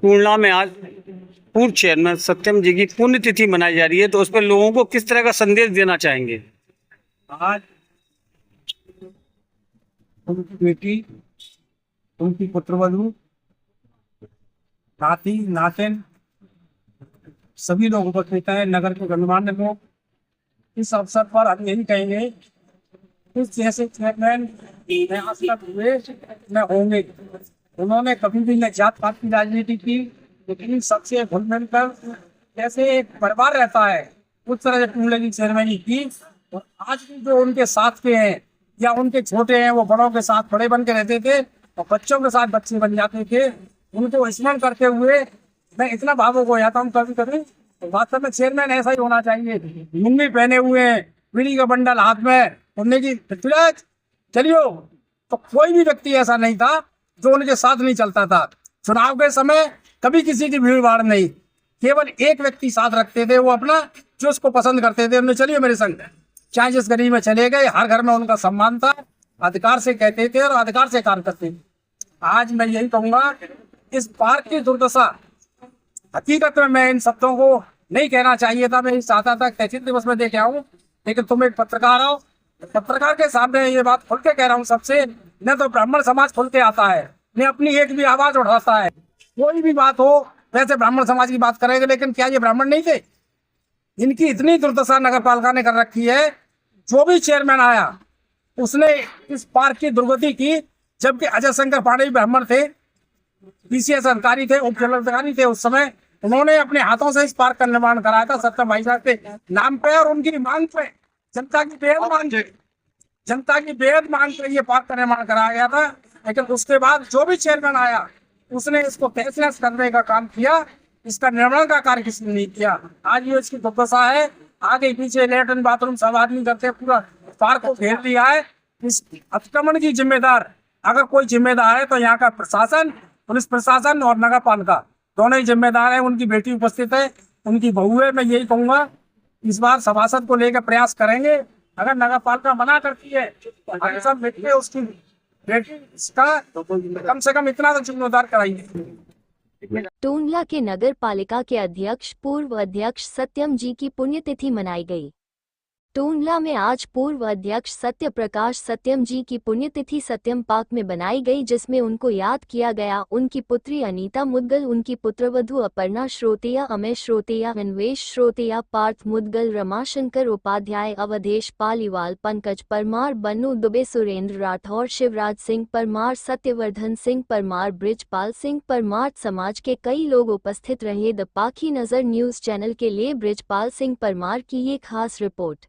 टूंडला में आज पूर्व चेयरमैन सत्यम जी की पुण्यतिथि मनाई जा रही है, तो उस पर लोगों को किस तरह का संदेश देना चाहेंगे? आज उनकी बेटी, उनकी पुत्रवधू, नाती नातिन सभी लोग उपस्थित हैं, नगर के गणमान्य लोग। इस अवसर पर हम यही कहेंगे, इस जैसे चेयरमैन आज तक हुए न होंगे। उन्होंने कभी भी न जात पात की राजनीति की, लेकिन सबसे घुल मिल कर जैसे एक परिवार रहता है उस तरह से टूंडले की सेरेमनी की। और आज भी जो उनके साथ के हैं या उनके छोटे हैं, वो बड़ों के साथ बड़े बन के रहते थे और बच्चों के साथ बच्चे बन जाते थे। उनको स्मरण करते हुए मैं इतना भावुक हो जाता हूँ कभी कभी। तो वास्तव में चेयरमैन ऐसा ही होना चाहिए, लुंगी पहने हुए हैं, बीड़ी का बंडल हाथ में, उन्हें की चलियो। तो कोई भी व्यक्ति ऐसा नहीं था जो उनके साथ नहीं चलता था। चुनाव के समय कभी किसी की भीड़ भाड़ नहीं, केवल एक व्यक्ति साथ रखते थे, वो अपना जो उसको पसंद करते थे, उन्हें चलिए मेरे संग, चाहे जिस गली में चले गए। हर घर में उनका सम्मान था, अधिकार से कहते थे और अधिकार से कार्य करते थे। आज मैं यही कहूंगा, इस पार्क की दुर्दशा, हकीकत में मैं इन शब्दों को नहीं कहना चाहिए था, मैं चाहता था तहसील दिवस में देख आऊं, लेकिन तुम एक पत्रकार हो, पत्रकार के सामने ये बात खुल के कह रहा हूँ सबसे। न तो ब्राह्मण समाज खुल के आता है, न अपनी एक भी आवाज उठाता है। कोई भी बात हो वैसे ब्राह्मण समाज की बात करेंगे, लेकिन क्या ये ब्राह्मण नहीं थे? इनकी इतनी दुर्दशा नगर पालिका ने कर रखी है। जो भी चेयरमैन आया उसने इस पार्क की दुर्गति की, जबकि अजय शंकर पांडे ब्राह्मण थे, पीसीएस अधिकारी थे, उप जिलाधिकारी थे उस समय। उन्होंने अपने हाथों से इस पार्क का निर्माण कराया था सत्यम भाई साहब के नाम पे और उनकी मांग पे, जनता की बेहद मांग पे ये पार्क का निर्माण कराया गया था। लेकिन उसके बाद जो भी चेयरमैन आया उसने इसको तहस करने का काम किया, इसका निर्माण का कार्य किसने नहीं किया। आज ये इसकी दुर्दशा है, आगे पीछे लेटरिन बाथरूम सब आदमी करते, पूरा पार्क को घेर लिया है। इस अतिक्रमण की जिम्मेदार अगर कोई जिम्मेदार है तो यहाँ का प्रशासन, पुलिस प्रशासन और नगर पालिका दोनों ही जिम्मेदार है। उनकी बेटी उपस्थित है, उनकी बहू है। मैं यही कहूंगा, इस बार सभासद को लेकर प्रयास करेंगे। अगर नगर पालिका मना करती है तो हम सब मिलकर उसकी बेटी का कम से कम इतना तो जिम्मेदार कराएंगे। टूंडला के नगर पालिका के अध्यक्ष पूर्व अध्यक्ष सत्यम जी की पुण्यतिथि मनाई गई। टूंडला में आज पूर्व अध्यक्ष सत्य प्रकाश सत्यम जी की पुण्यतिथि सत्यम पार्क में बनाई गई, जिसमें उनको याद किया गया। उनकी पुत्री अनीता मुदगल, उनकी पुत्रवधू अपर्णा श्रोतेया, अमय श्रोतेया, अन्वेश श्रोतेया, पार्थ मुदगल, रमाशंकर उपाध्याय, अवधेश पालीवाल, पंकज परमार, बन्नू दुबे, सुरेंद्र राठौर, शिवराज सिंह परमार, सत्यवर्धन सिंह परमार, ब्रिजपाल सिंह परमार समाज के कई लोग उपस्थित रहे। द पाखी नजर न्यूज चैनल के लिए ब्रिजपाल सिंह परमार की ये खास रिपोर्ट।